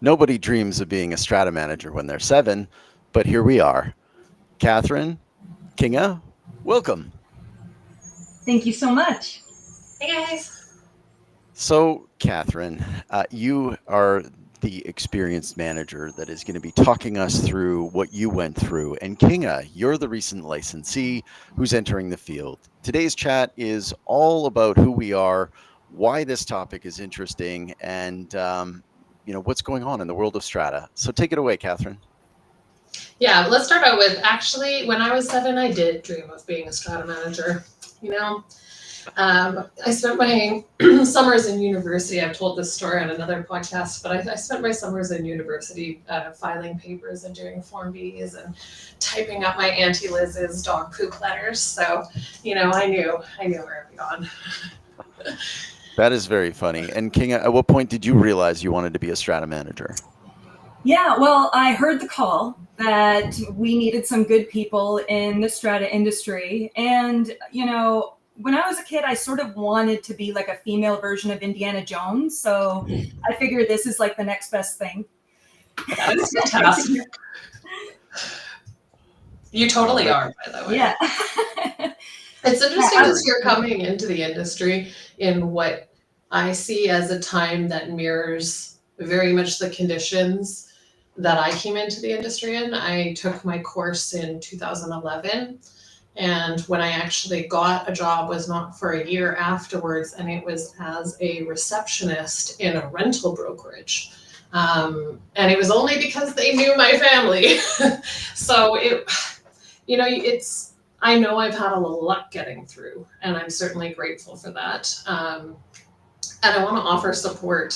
Nobody dreams of being a strata manager when they're 7, but here we are. Catherine, Kinga, welcome. Thank you so much. Hey guys. So, Catherine, you are the experienced manager that is going to be talking us through what you went through. And Kinga, you're the recent licensee who's entering the field. Today's chat is all about who we are, why this topic is interesting, and what's going on in the world of strata. So take it away, Catherine. Yeah, let's start out with actually, when I was 7, I did dream of being a strata manager. I spent my summers in university. I've told this story on another podcast, but I spent my summers in university filing papers and doing Form Bs and typing up my Auntie Liz's dog poop letters. So, I knew where I'd gone. That is very funny. And Kinga, at what point did you realize you wanted to be a strata manager? Yeah, well, I heard the call that we needed some good people in the strata industry. And, when I was a kid, I sort of wanted to be like a female version of Indiana Jones. So I figured this is like the next best thing. That is fantastic. You totally are, by the way. Yeah. It's interesting because you're coming into the industry in what I see as a time that mirrors very much the conditions that I came into the industry in. I took my course in 2011. And when I actually got a job was not for a year afterwards, and it was as a receptionist in a rental brokerage. And it was only because they knew my family. So I know I've had a little luck getting through, and I'm certainly grateful for that. And I want to offer support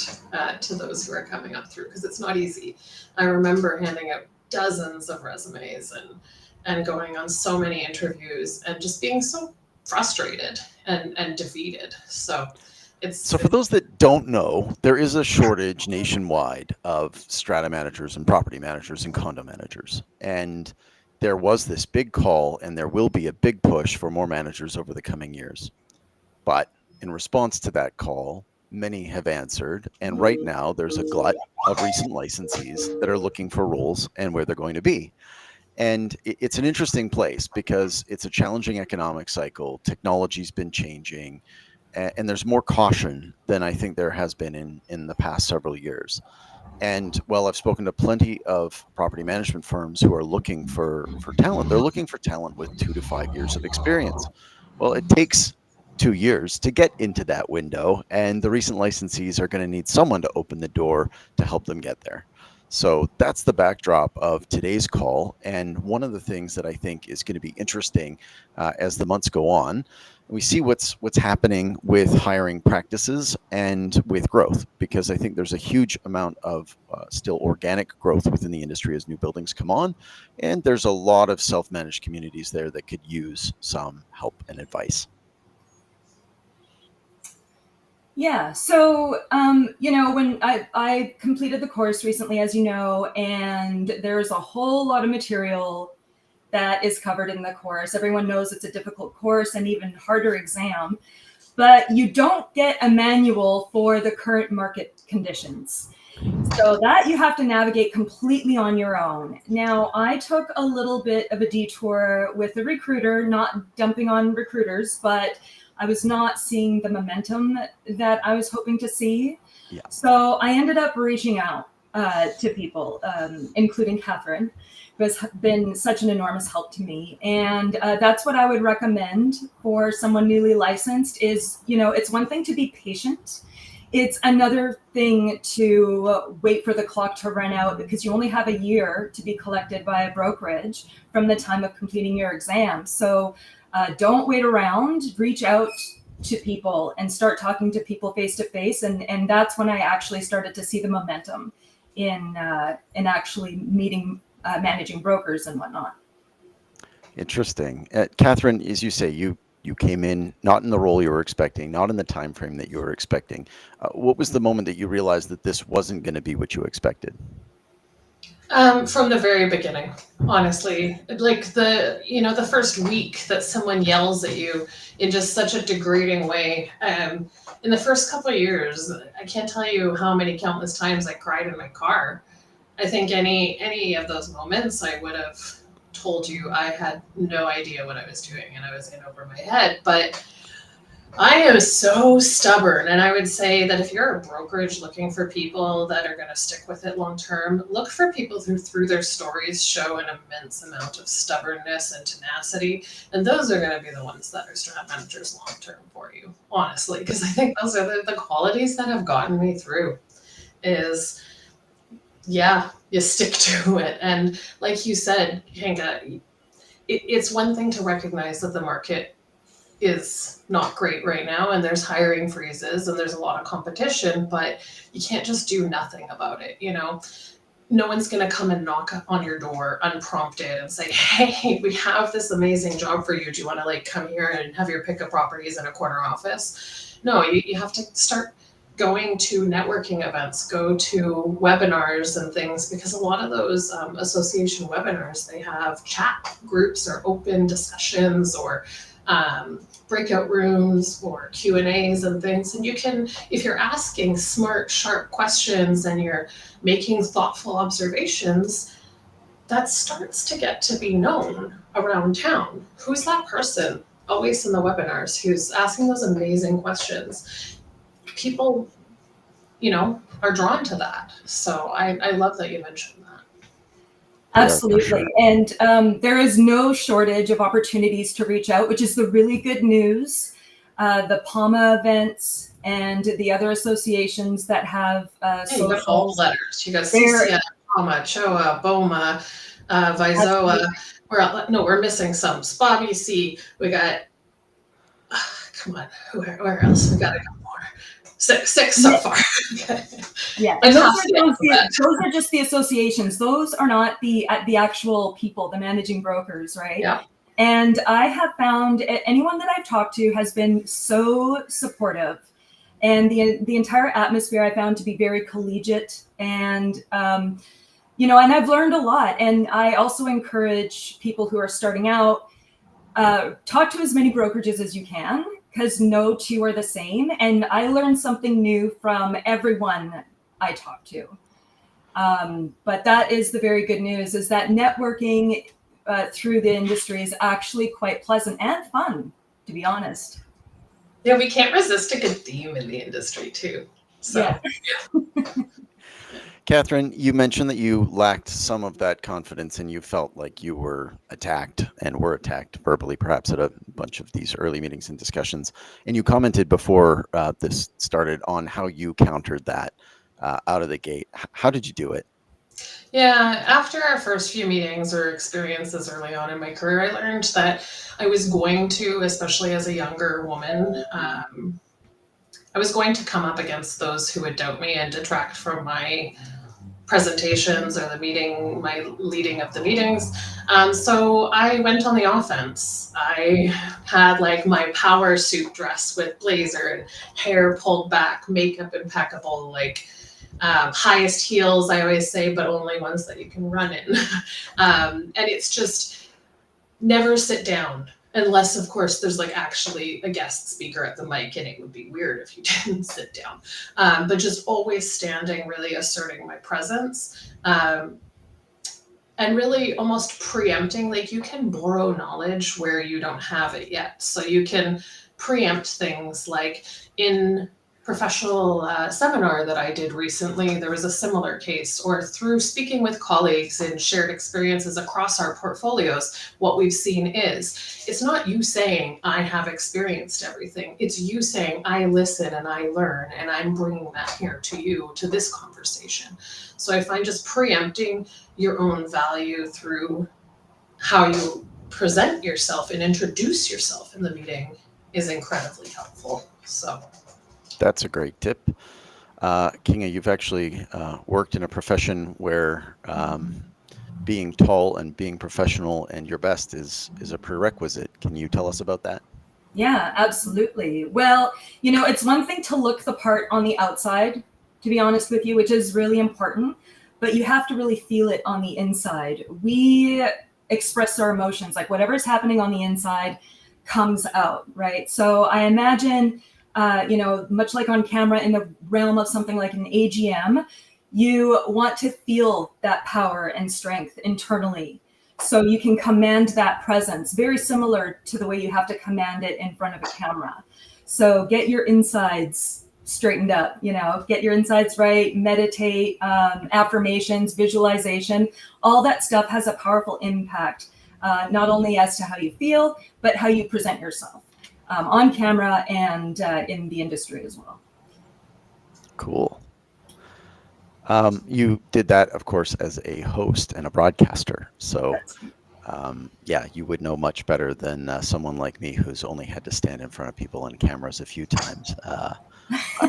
to those who are coming up through, because it's not easy. I remember handing out dozens of resumes and going on so many interviews and just being so frustrated and defeated. So for those that don't know, there is a shortage nationwide of strata managers and property managers and condo managers. And there was this big call, and there will be a big push for more managers over the coming years. But in response to that call, many have answered. And right now there's a glut of recent licensees that are looking for roles and where they're going to be. And it's an interesting place because it's a challenging economic cycle. Technology's been changing, and there's more caution than I think there has been in the past several years. And while I've spoken to plenty of property management firms who are looking for talent, they're looking for talent with 2 to 5 years of experience. Well, it takes 2 years to get into that window, and the recent licensees are going to need someone to open the door to help them get there. So that's the backdrop of today's call. And one of the things that I think is going to be interesting as the months go on, we see what's happening with hiring practices and with growth, because I think there's a huge amount of still organic growth within the industry as new buildings come on. And there's a lot of self-managed communities there that could use some help and advice. Yeah. So, when I completed the course recently, as you know, and there's a whole lot of material that is covered in the course. Everyone knows it's a difficult course and even harder exam, but you don't get a manual for the current market conditions. So that you have to navigate completely on your own. Now, I took a little bit of a detour with a recruiter, not dumping on recruiters, but I was not seeing the momentum that I was hoping to see. Yeah. So I ended up reaching out to people, including Catherine, who has been such an enormous help to me. And that's what I would recommend for someone newly licensed is, it's one thing to be patient. It's another thing to wait for the clock to run out, because you only have a year to be collected by a brokerage from the time of completing your exam. So don't wait around, reach out to people and start talking to people face to face. And that's when I actually started to see the momentum in actually meeting managing brokers and whatnot. Interesting. Catherine, as you say, you came in not in the role you were expecting, not in the time frame that you were expecting. What was the moment that you realized that this wasn't going to be what you expected? From the very beginning, honestly, like the first week that someone yells at you in just such a degrading way. In the first couple of years, I can't tell you how many countless times I cried in my car. I think any of those moments, I would have told you I had no idea what I was doing and I was in over my head. But I am so stubborn, and I would say that if you're a brokerage looking for people that are going to stick with it long term, look for people who, through their stories, show an immense amount of stubbornness and tenacity, and those are going to be the ones that are strat managers long term for you, honestly, because I think those are the qualities that have gotten me through. Is yeah, you stick to it, and like you said, Hanka, it's one thing to recognize that the market is not great right now and there's hiring freezes and there's a lot of competition, but you can't just do nothing about it. No one's going to come and knock on your door unprompted and say, hey, we have this amazing job for you, do you want to like come here and have your pick of properties in a corner office? No, you have to start going to networking events, go to webinars and things, because a lot of those association webinars, they have chat groups or open discussions or breakout rooms or Q&As and things. And you can, if you're asking smart, sharp questions and you're making thoughtful observations, that starts to get to be known around town. Who's that person always in the webinars who's asking those amazing questions? People, are drawn to that. So I love that you mentioned that. Absolutely. Sure. And there is no shortage of opportunities to reach out, which is the really good news. The PAMA events and the other associations that have You got all the letters. You got CCF, PAMA, CHOA, BOMA, VIZOA. We're missing some. SPA-BC. We got, come on, where else? We got a couple more. Six so far. Yeah, and those are just the associations. Those are not the actual people, the managing brokers, right? Yeah. And I have found anyone that I've talked to has been so supportive, and the entire atmosphere I found to be very collegiate, and and I've learned a lot. And I also encourage people who are starting out, talk to as many brokerages as you can, because no two are the same. And I learned something new from everyone I talk to. But that is the very good news, is that networking through the industry is actually quite pleasant and fun, to be honest. Yeah, we can't resist a good theme in the industry too. So. Yeah. Catherine, you mentioned that you lacked some of that confidence and you felt like you were attacked and were attacked verbally, perhaps at a bunch of these early meetings and discussions. And you commented before this started on how you countered that out of the gate. How did you do it? Yeah, after our first few meetings or experiences early on in my career, I learned that I was going to, especially as a younger woman, I was going to come up against those who would doubt me and detract from my presentations or my leading of the meetings. So I went on the offense. I had like my power suit dress with blazer and hair pulled back, makeup impeccable, like highest heels, I always say, but only ones that you can run in. And it's just never sit down. Unless, of course, there's like actually a guest speaker at the mic, and it would be weird if you didn't sit down. But just always standing, really asserting my presence, and really almost preempting. Like, you can borrow knowledge where you don't have it yet. So you can preempt things like in professional seminar that I did recently, there was a similar case, or through speaking with colleagues and shared experiences across our portfolios, what we've seen is, it's not you saying, I have experienced everything. It's you saying, I listen and I learn, and I'm bringing that here to you, to this conversation. So I find just preempting your own value through how you present yourself and introduce yourself in the meeting is incredibly helpful. So. That's a great tip. Kinga, you've actually worked in a profession where being tall and being professional and your best is a prerequisite. Can you tell us about that? Yeah, absolutely. Well, it's one thing to look the part on the outside, to be honest with you, which is really important. but you have to really feel it on the inside. We express our emotions, like whatever's happening on the inside comes out, right? So I imagine, much like on camera in the realm of something like an AGM, you want to feel that power and strength internally. So you can command that presence, very similar to the way you have to command it in front of a camera. So get your insides straightened up, get your insides right, meditate, affirmations, visualization, all that stuff has a powerful impact, not only as to how you feel, but how you present yourself on camera and in the industry as well. Cool. You did that, of course, as a host and a broadcaster. So you would know much better than someone like me who's only had to stand in front of people and cameras a few times.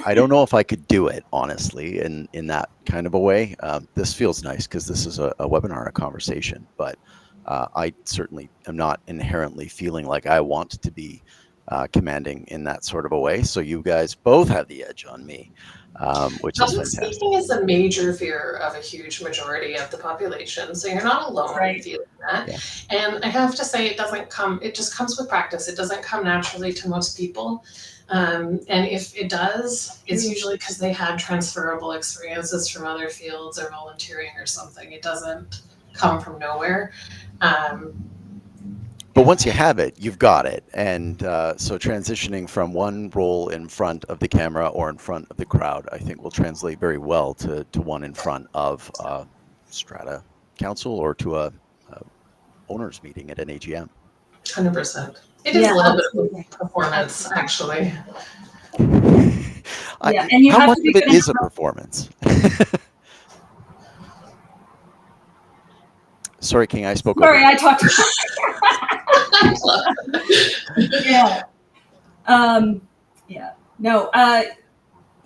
I don't know if I could do it, honestly, in that kind of a way. This feels nice because this is a webinar, a conversation, but I certainly am not inherently feeling like I want to be commanding in that sort of a way. So you guys both have the edge on me, which is Public fantastic. speaking is a major fear of a huge majority of the population, so you're not alone in feeling that. Yeah. And I have to say, it just comes with practice. It doesn't come naturally to most people. And if it does, it's usually because they had transferable experiences from other fields or volunteering or something. It doesn't come from nowhere. But once you have it, you've got it. And so transitioning from one role in front of the camera or in front of the crowd, I think will translate very well to one in front of Strata Council or to a owners meeting at an AGM. 100%. It is a little bit of performance, actually. And how much of it is a performance? Sorry, King, I spoke over. Sorry, I talked.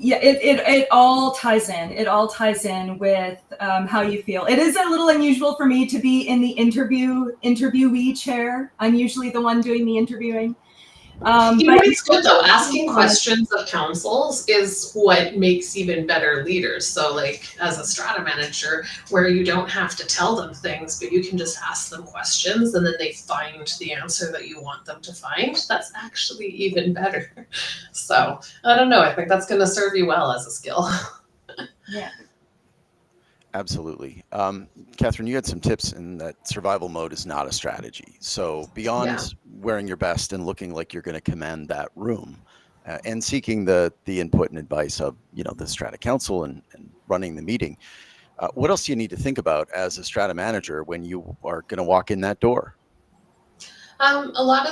It all ties in. It all ties in with how you feel. It is a little unusual for me to be in the interviewee chair. I'm usually the one doing the interviewing. It's good though. Asking questions of councils is what makes even better leaders. So like as a strata manager, where you don't have to tell them things, but you can just ask them questions and then they find the answer that you want them to find. That's actually even better. So I don't know. I think that's going to serve you well as a skill. Yeah. Absolutely. Catherine, you had some tips in that survival mode is not a strategy. So beyond wearing your best and looking like you're going to command that room and seeking the input and advice of, the Strata Council and running the meeting, what else do you need to think about as a Strata manager when you are going to walk in that door? A lot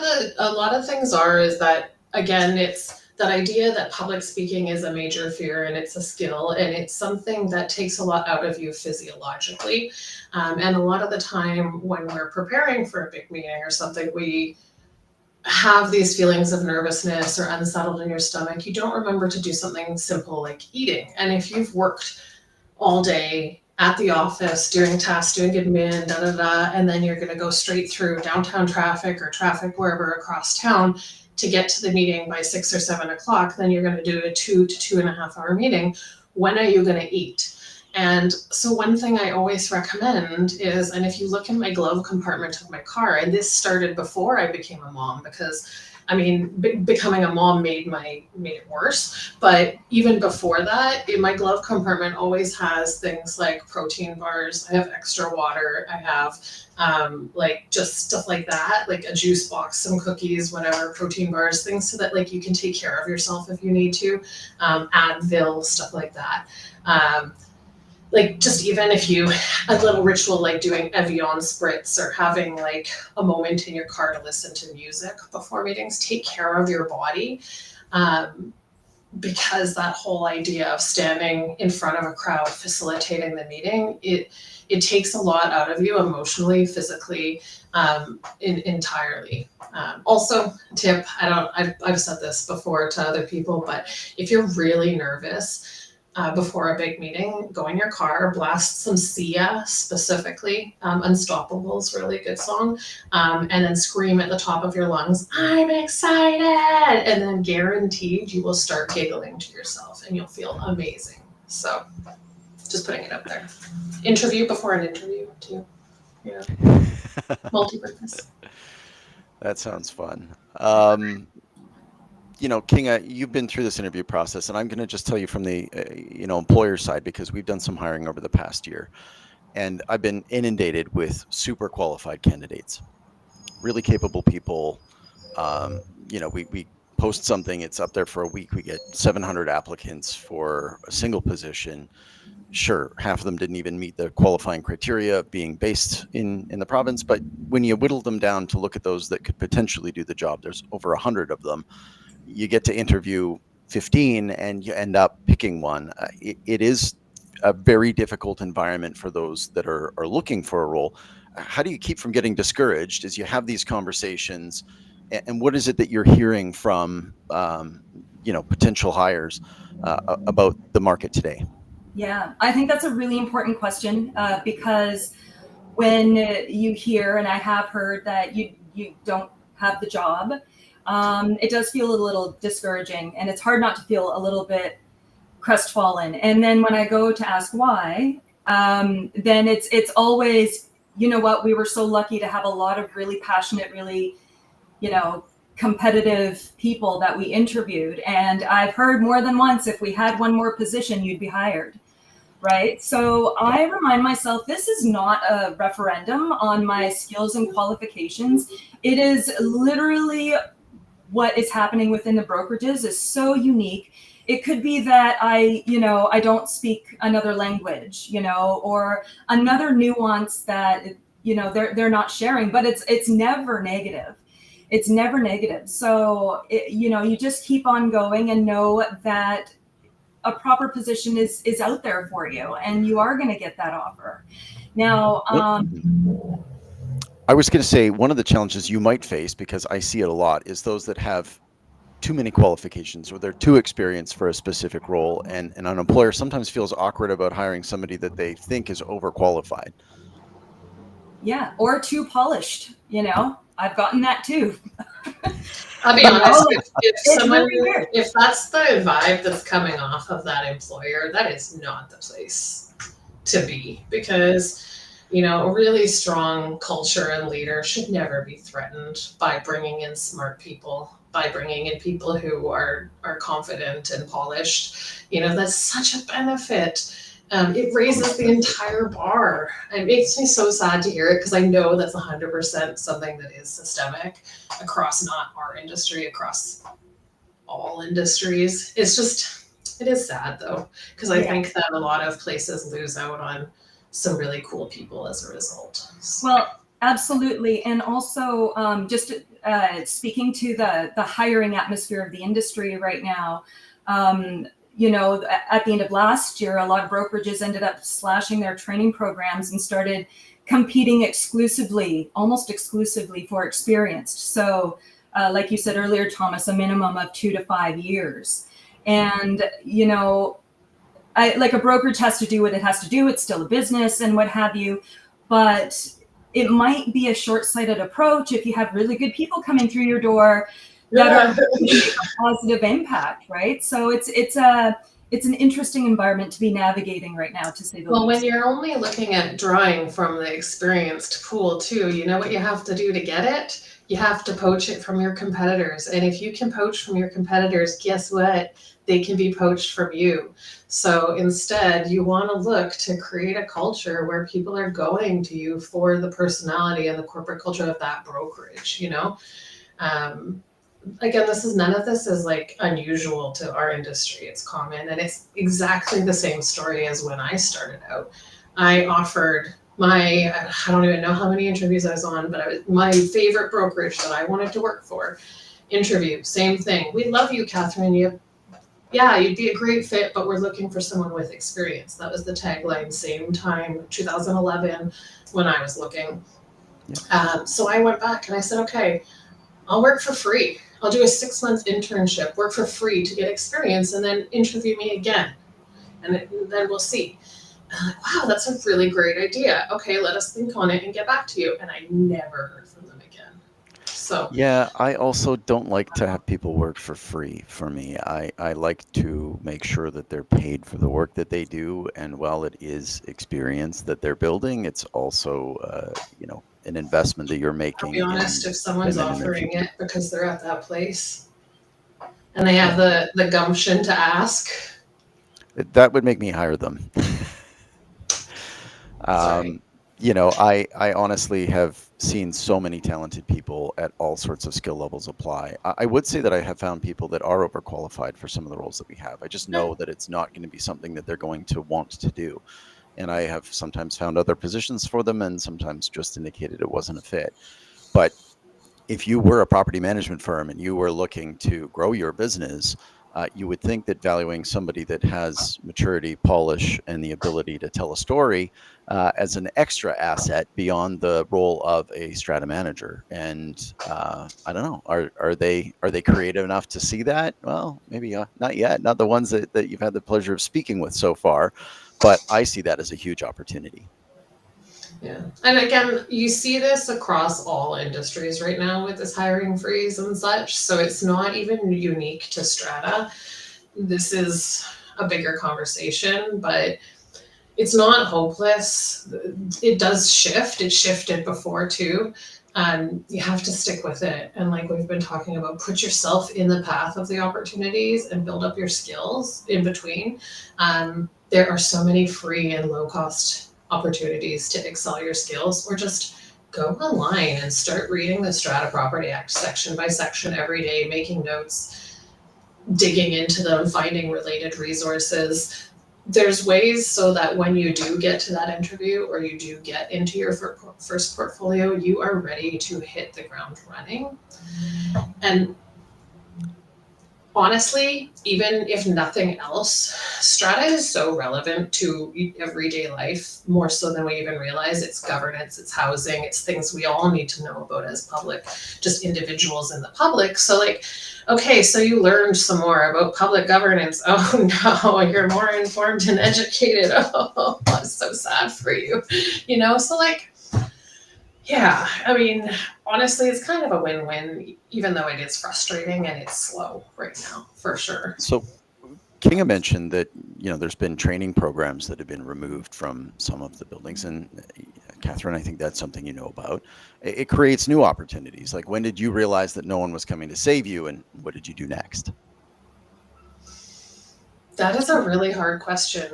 of things is that, again, it's that idea that public speaking is a major fear and it's a skill and it's something that takes a lot out of you physiologically. And a lot of the time when we're preparing for a big meeting or something, we have these feelings of nervousness or unsettled in your stomach. You don't remember to do something simple like eating. And if you've worked all day at the office doing tasks, doing admin, and then you're going to go straight through downtown traffic or traffic wherever across town to get to the meeting by 6 or 7 o'clock, then you're going to do a 2 to 2.5 hour meeting. When are you going to eat? And so one thing I always recommend is, and if you look in my glove compartment of my car, and this started before I became a mom, because becoming a mom made it worse. But even before that, in my glove compartment always has things like protein bars. I have extra water. I have just stuff like that, like a juice box, some cookies, whatever, protein bars, things so that like you can take care of yourself if you need to. Advil, stuff like that. Just even if a little ritual like doing Evian spritz or having like a moment in your car to listen to music before meetings, take care of your body. Because that whole idea of standing in front of a crowd facilitating the meeting, it takes a lot out of you emotionally, physically, entirely. Also, tip, I've said this before to other people, but if you're really nervous, before a big meeting, go in your car, blast some Sia specifically, Unstoppable's really good song, and then scream at the top of your lungs, I'm excited! And then guaranteed you will start giggling to yourself and you'll feel amazing. So Just putting it out there. Interview before an interview too. Yeah. Multi-purpose. That sounds fun. Kinga, you've been through this interview process, and I'm going to just tell you from the employer side, because we've done some hiring over the past year, and I've been inundated with super qualified candidates, really capable people. We post something, it's up there for a week, we get 700 applicants for a single position. Sure, half of them didn't even meet the qualifying criteria of being based in the province, but when you whittle them down to look at those that could potentially do the job, there's over 100 of them. You get to interview 15 and you end up picking one. It is a very difficult environment for those that are looking for a role. How do you keep from getting discouraged as you have these conversations? And what is it that you're hearing from potential hires about the market today? Yeah, I think that's a really important question because when you hear, and I have heard that you don't have the job, it does feel a little discouraging, and it's hard not to feel a little bit crestfallen. And then when I go to ask why, then it's always, you know what, we were so lucky to have a lot of really passionate, really, competitive people that we interviewed. And I've heard more than once, if we had one more position, you'd be hired. Right. So I remind myself, this is not a referendum on my skills and qualifications. It is literally what is happening within the brokerages is so unique. It could be that I don't speak another language, or another nuance that, they're not sharing, but it's never negative. It's never negative. So, you just keep on going and know that a proper position is out there for you, and you are going to get that offer. Now, I was going to say, one of the challenges you might face, because I see it a lot, is those that have too many qualifications or they're too experienced for a specific role, and an employer sometimes feels awkward about hiring somebody that they think is overqualified. Yeah, or too polished. I've gotten that too. I'll be honest, really if that's the vibe that's coming off of that employer, that is not the place to be, because a really strong culture and leader should never be threatened by bringing in smart people, by bringing in people who are confident and polished. That's such a benefit. It raises the entire bar. It makes me so sad to hear it, because I know that's 100% something that is systemic across not our industry, across all industries. It is sad though, because I think that a lot of places lose out on some really cool people as a result. Well, absolutely. And also just speaking to the hiring atmosphere of the industry right now, at the end of last year, a lot of brokerages ended up slashing their training programs and started competing almost exclusively for experienced. So like you said earlier, Thomas, a minimum of 2 to 5 years. And, like a brokerage has to do what it has to do. It's still a business and what have you, but it might be a short-sighted approach if you have really good people coming through your door that are making a positive impact, right? So it's an interesting environment to be navigating right now, to say the least. When you're only looking at drawing from the experienced pool too, you know what you have to do to get it? You have to poach it from your competitors. And if you can poach from your competitors, guess what? They can be poached from you. So instead, you want to look to create a culture where people are going to you for the personality and the corporate culture of that brokerage, Again, none of this is like unusual to our industry. It's common, and it's exactly the same story as when I started out. I offered I don't even know how many interviews I was on, but my favorite brokerage that I wanted to work for. Interview, same thing. We love you, Catherine. You'd be a great fit, but we're looking for someone with experience. That was the tagline, same time, 2011, when I was looking. Yeah. So I went back and I said, okay, I'll work for free. I'll do a 6-month internship, work for free to get experience, and then interview me again. And then we'll see. And I'm like, wow, that's a really great idea. Okay, let us think on it and get back to you. And I never heard from them again. So Yeah, I also don't like to have people work for free for me. I like to make sure that they're paid for the work that they do. And while it is experience that they're building, it's also, an investment that you're I'll be making honest, if someone's in them in their offering future. it because they're at that place and they have Yeah, the gumption to ask, that would make me hire them. sorry. Um, I honestly have seen so many talented people at all sorts of skill levels apply. I would say that I have found people that are overqualified for some of the roles that we have. I just know that it's not going to be something that they're going to want to do. And I have sometimes found other positions for them and sometimes just indicated it wasn't a fit. But if you were a property management firm and you were looking to grow your business, you would think that valuing somebody that has maturity, polish, and the ability to tell a story as an extra asset beyond the role of a strata manager. And I don't know, are they creative enough to see that? Well, maybe not yet. Not the ones that you've had the pleasure of speaking with so far, but I see that as a huge opportunity. Yeah. And again, you see this across all industries right now with this hiring freeze and such. So it's not even unique to Strata. This is a bigger conversation, but it's not hopeless. It does shift. It shifted before too. You have to stick with it. And like we've been talking about, put yourself in the path of the opportunities and build up your skills in between. There are so many free and low cost opportunities to excel your skills, or just go online and start reading the Strata Property Act section by section every day, making notes, digging into them, finding related resources. There's ways so that when you do get to that interview or you do get into your first portfolio, you are ready to hit the ground running. And honestly, even if nothing else, Strata is so relevant to everyday life, more so than we even realize. It's governance, it's housing, it's things we all need to know about as public, just individuals in the public. So like, okay, so you learned some more about public governance. Oh no, you're more informed and educated. Oh, I'm so sad for you. So like, yeah, I mean, honestly, it's kind of a win-win, even though it is frustrating and it's slow right now, for sure. So Kinga mentioned that there's been training programs that have been removed from some of the buildings, and Catherine, I think that's something you know about. It creates new opportunities. Like, when did you realize that no one was coming to save you, and what did you do next? That is a really hard question.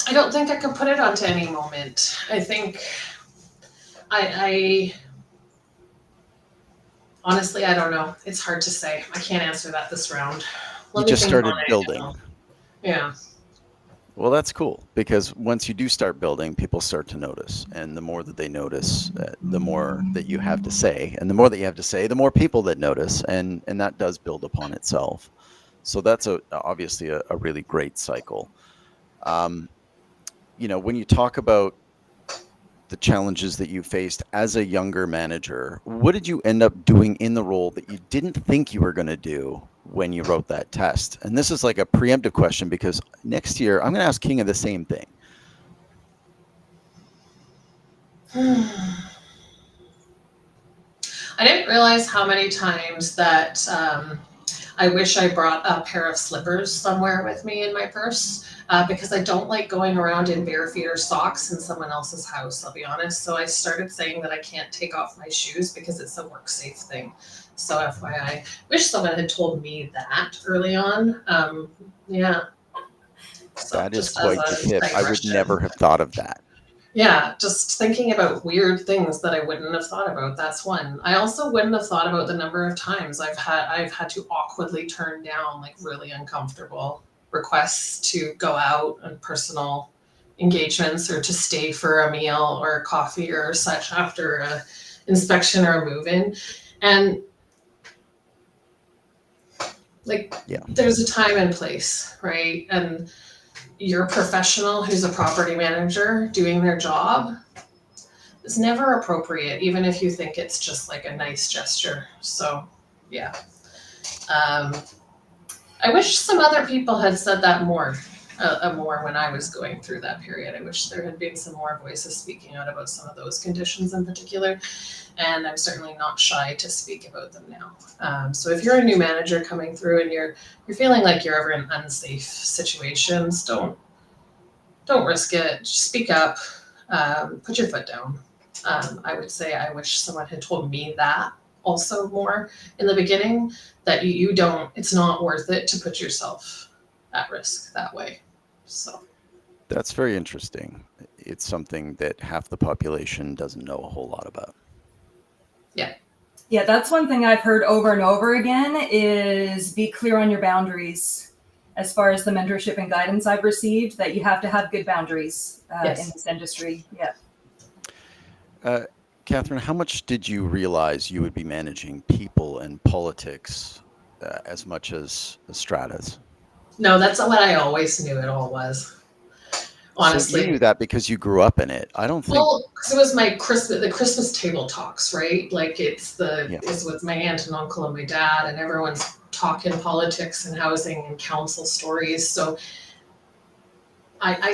I don't think I could put it onto any moment. I think I honestly, I don't know. It's hard to say. I can't answer that this round. You Let me just think on started it. building. Yeah. Well, that's cool, because once you do start building, people start to notice. And the more that they notice, the more that you have to say. And the more that you have to say, the more people that notice. And that does build upon itself. So that's obviously a really great cycle. When you talk about the challenges that you faced as a younger manager, what did you end up doing in the role that you didn't think you were going to do when you wrote that test? And this is like a preemptive question, because next year I'm going to ask Kinga the same thing. I didn't realize how many times that I wish I brought a pair of slippers somewhere with me in my purse, because I don't like going around in bare feet or socks in someone else's house, I'll be honest. So I started saying that I can't take off my shoes because it's a work safe thing. So FYI, wish someone had told me that early on. Yeah. So That is just as quite the a tip. I would digression. never have thought of that. Yeah, just thinking about weird things that I wouldn't have thought about. That's one. I also wouldn't have thought about the number of times I've had to awkwardly turn down like really uncomfortable requests to go out on personal engagements or to stay for a meal or a coffee or such after a inspection or a move-in. And like, Yeah. there's a time and place, right? And you're a professional who's a property manager doing their job. It's never appropriate, even if you think it's just like a nice gesture. So, yeah. I wish some other people had said that more. more when I was going through that period. I wish there had been some more voices speaking out about some of those conditions in particular, and I'm certainly not shy to speak about them now. So if you're a new manager coming through and you're feeling like you're ever in unsafe situations, don't risk it. Just speak up. Put your foot down. I would say I wish someone had told me that also more in the beginning, that you don't, it's not worth it to put yourself at risk that way. So That's very interesting. It's something that half the population doesn't know a whole lot about. Yeah, that's one thing I've heard over and over again is be clear on your boundaries. As far as the mentorship and guidance I've received, that you have to have good boundaries Yes. in this industry. Yeah. Catherine, how much did you realize you would be managing people and politics as much as Stratas? No, that's what I always knew it all was. Honestly. So you knew that because you grew up in it. I don't think. Well, because it was my the Christmas table talks, right? Like it's Yeah. with my aunt and uncle and my dad, and everyone's talking politics and housing and council stories. So I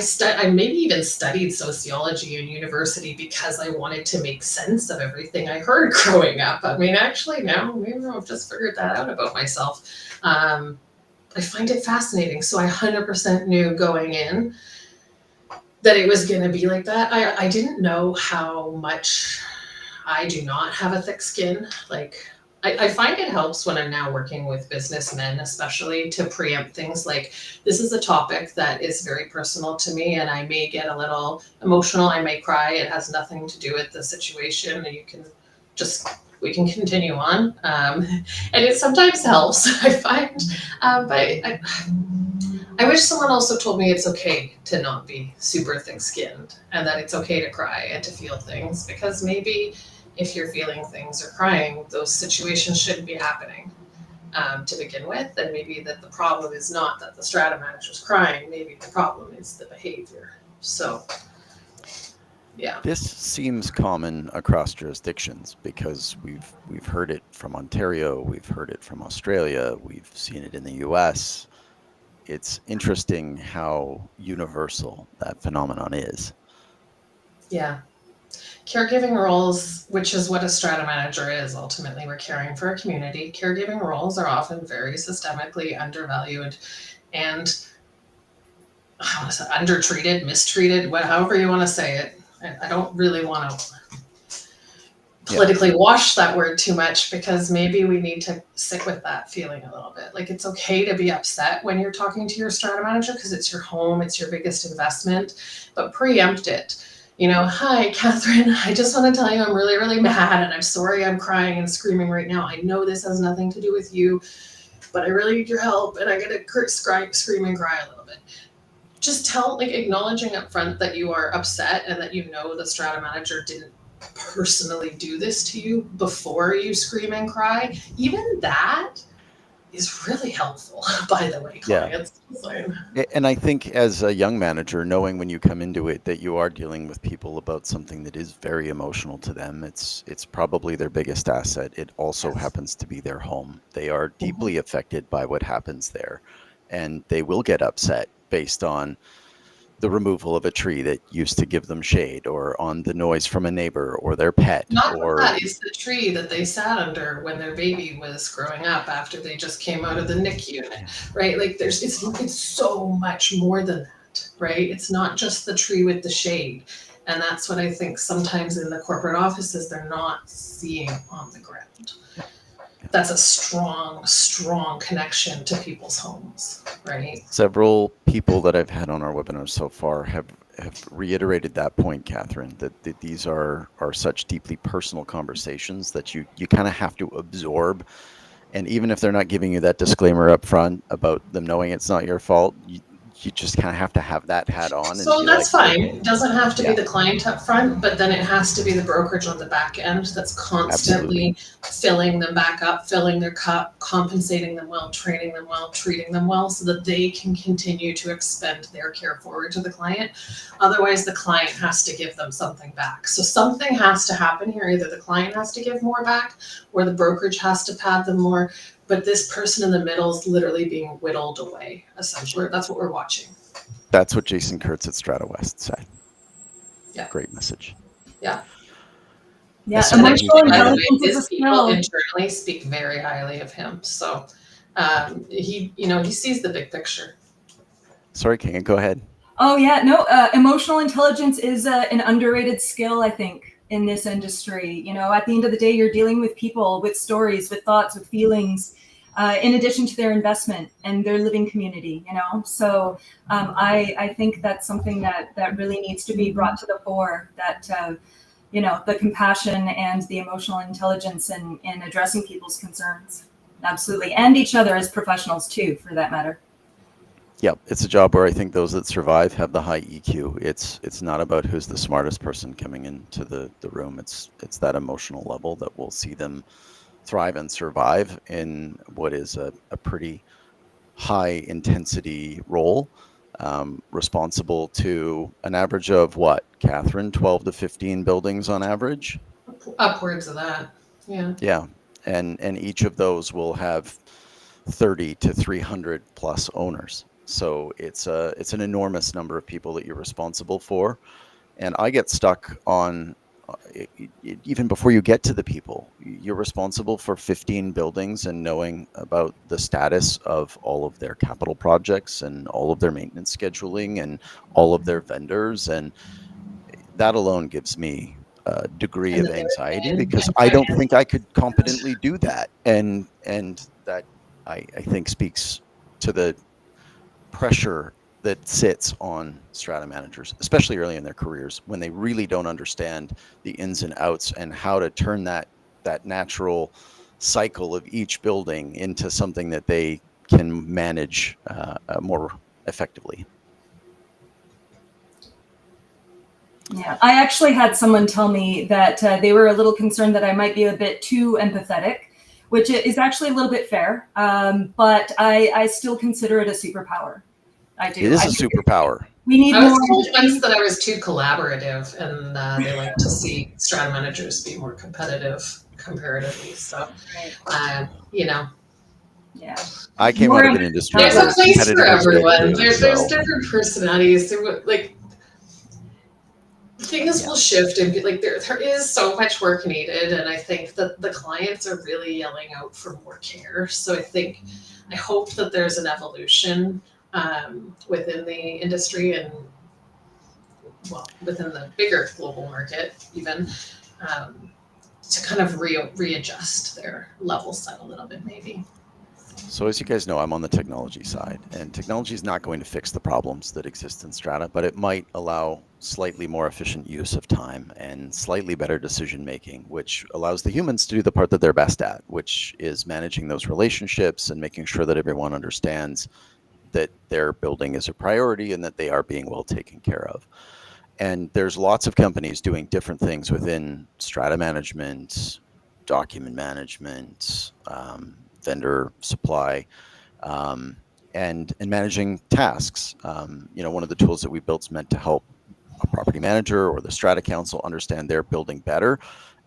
maybe even studied sociology in university because I wanted to make sense of everything I heard growing up. I mean, actually now maybe I've just figured that out about myself. I find it fascinating. So I 100% knew going in that it was going to be like that. I didn't know how much I do not have a thick skin. Like, I find it helps when I'm now working with businessmen, especially to preempt things like this is a topic that is very personal to me, and I may get a little emotional. I may cry. It has nothing to do with the situation, and we can continue on. And it sometimes helps, I find. But I wish someone also told me it's okay to not be super thick-skinned and that it's okay to cry and to feel things, because maybe if you're feeling things or crying, those situations shouldn't be happening to begin with, and maybe that the problem is not that the strata manager's crying, maybe the problem is the behavior. So, yeah. This seems common across jurisdictions because we've heard it from Ontario, we've heard it from Australia, we've seen it in the US. It's interesting how universal that phenomenon is. Yeah. Caregiving roles, which is what a strata manager is, ultimately, we're caring for a community. Caregiving roles are often very systemically undervalued and undertreated, mistreated, however you want to say it. I don't really want to politically wash that word too much, because maybe we need to sit with that feeling a little bit. Like, it's okay to be upset when you're talking to your strata manager because it's your home, it's your biggest investment, but preempt it. You know, hi, Catherine, I just want to tell you I'm really, really mad, and I'm sorry I'm crying and screaming right now. I know this has nothing to do with you, but I really need your help, and I'm going to scream and cry a little bit. Just acknowledging up front that you are upset and that you know the strata manager didn't personally do this to you before you scream and cry. Even that is really helpful, by the way, clients. Yeah. And I think as a young manager, knowing when you come into it that you are dealing with people about something that is very emotional to them, it's probably their biggest asset. It also happens to be their home. They are deeply affected by what happens there, and they will get upset based on the removal of a tree that used to give them shade, or on the noise from a neighbor or their pet. Not or that is the tree that they sat under when their baby was growing up after they just came out of the NICU unit, right? Like it's so much more than that, right? It's not just the tree with the shade. And that's what I think sometimes in the corporate offices they're not seeing on the ground. That's a strong, strong connection to people's homes, right? Several people that I've had on our webinar so far have reiterated that point, Catherine, that these are such deeply personal conversations that you kind of have to absorb. And even if they're not giving you that disclaimer up front about them knowing it's not your fault, you just kind of have to have that hat on. So and that's like, fine. It doesn't have to be the client up front, but then it has to be the brokerage on the back end that's constantly filling them back up, filling their cup, compensating them well, training them well, treating them well, so that they can continue to expend their care forward to the client. Otherwise, the client has to give them something back. So something has to happen here. Either the client has to give more back, or the brokerage has to pad them more. But this person in the middle is literally being whittled away, essentially. That's what we're watching. That's what Jason Kurtz at Strata West said. Yeah. Great message. Yeah. Yeah, As someone who's emotional By the way, intelligence is a his people skill. internally speak very highly of him. So he sees the big picture. Sorry, King, go ahead. Oh yeah, no, emotional intelligence is an underrated skill, I think, in this industry. You know, at the end of the day, you're dealing with people, with stories, with thoughts, with feelings, in addition to their investment and their living community, you know? So I think that's something that really needs to be brought to the fore, that, you know, the compassion and the emotional intelligence in addressing people's concerns. Absolutely. And each other as professionals too, for that matter. Yeah, it's a job where I think those that survive have the high EQ. It's not about who's the smartest person coming into the room. It's that emotional level that will see them thrive and survive in what is a pretty high intensity role, responsible to an average of what, Catherine, 12 to 15 buildings on average? Upwards of that. Yeah. Yeah, and each of those will have 30 to 300 plus owners. So it's an enormous number of people that you're responsible for. And I get stuck on even before you get to the people, you're responsible for 15 buildings and knowing about the status of all of their capital projects and all of their maintenance scheduling and all of their vendors. And that alone gives me a degree of anxiety because I don't think I could competently do that. And that I think speaks to the pressure that sits on strata managers, especially early in their careers, when they really don't understand the ins and outs and how to turn that natural cycle of each building into something that they can manage more effectively. Yeah, I actually had someone tell me that they were a little concerned that I might be a bit too empathetic, which is actually a little bit fair, but I still consider it a superpower. I do. It is a superpower. We need I was more. told once that I was too collaborative, and they like to see strata managers be more competitive comparatively. So, you know. Yeah. I came out of an industry There's where a place for competitive was big everyone. too, There's so. different personalities. Like things will shift and be like there is so much work needed, and I think that the clients are really yelling out for more care. So I hope that there's an evolution within the industry and within the bigger global market even to kind of readjust their level set a little bit maybe. So as you guys know, I'm on the technology side, and technology is not going to fix the problems that exist in Strata, but it might allow slightly more efficient use of time and slightly better decision making, which allows the humans to do the part that they're best at, which is managing those relationships and making sure that everyone understands that their building is a priority and that they are being well taken care of. And there's lots of companies doing different things within strata management, document management, vendor supply, and managing tasks. One of the tools that we built is meant to help a property manager or the strata council understand their building better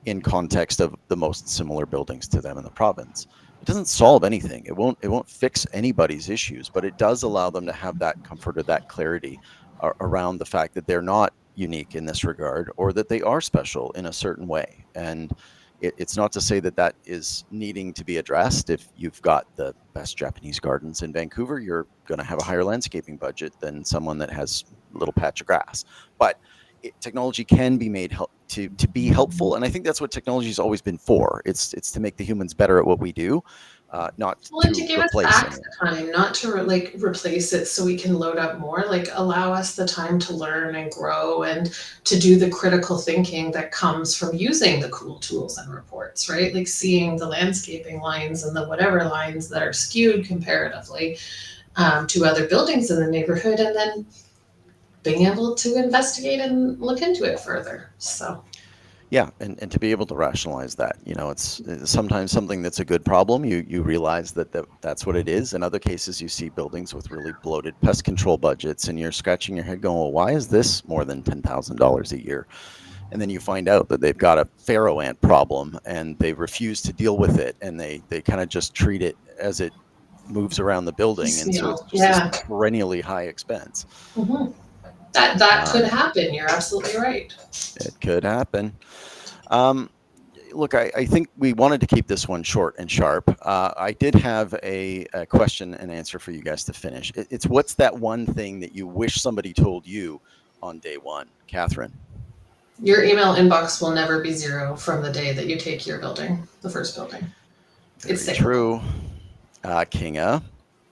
in context of the most similar buildings to them in the province. It doesn't solve anything. It won't fix anybody's issues, but it does allow them to have that comfort or that clarity around the fact that they're not unique in this regard, or that they are special in a certain way. And it's not to say that that is needing to be addressed. If you've got the best Japanese gardens in Vancouver, you're going to have a higher landscaping budget than someone that has a little patch of grass. But technology can be made to be helpful, and I think that's what technology has always been for. It's to make the humans better at what we do, not to give us replace back anyone. the time, not to replace it so we can load up more. Like allow us the time to learn and grow and to do the critical thinking that comes from using the cool tools and reports, right? Like seeing the landscaping lines and the whatever lines that are skewed comparatively to other buildings in the neighborhood, and then being able to investigate and look into it further. So. Yeah, and to be able to rationalize that, it's sometimes something that's a good problem. You realize that's what it is. In other cases, you see buildings with really bloated pest control budgets, and you're scratching your head going, well, why is this more than $10,000 a year? And then you find out that they've got a pharaoh ant problem, and they refuse to deal with it, and they kind of just treat it as it moves around the building, and so it's just this perennially high expense. Mm-hmm. That could happen. You're absolutely right. It could happen. Look, I think we wanted to keep this one short and sharp. I did have a question and answer for you guys to finish. It's what's that one thing that you wish somebody told you on day one, Catherine? Your email inbox will never be zero from the day that you take your building, the first building. It's true. Kinga,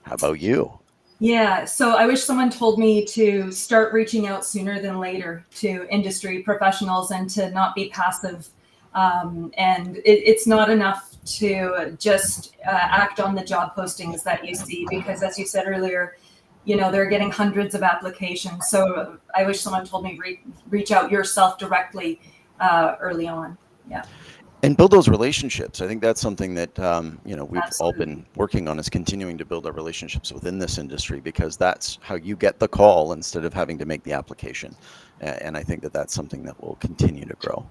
how about you? Yeah, so I wish someone told me to start reaching out sooner than later to industry professionals and to not be passive. And it's not enough to just act on the job postings that you see, because as you said earlier, you know, they're getting hundreds of applications. So I wish someone told me reach out yourself directly early on. Yeah. And build those relationships. I think that's something that you know, we've Absolutely. all been working on, is continuing to build our relationships within this industry, because that's how you get the call instead of having to make the application. And I think that that's something that will continue to grow.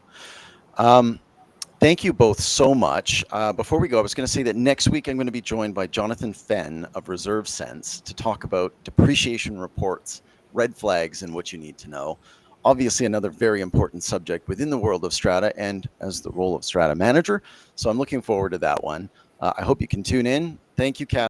Thank you both so much. Before we go, I was going to say that next week I'm going to be joined by Jonathan Fenn of Reserve Sense to talk about depreciation reports, red flags, and what you need to know. Obviously, another very important subject within the world of Strata and as the role of Strata manager. So I'm looking forward to that one. I hope you can tune in. Thank you, Kat.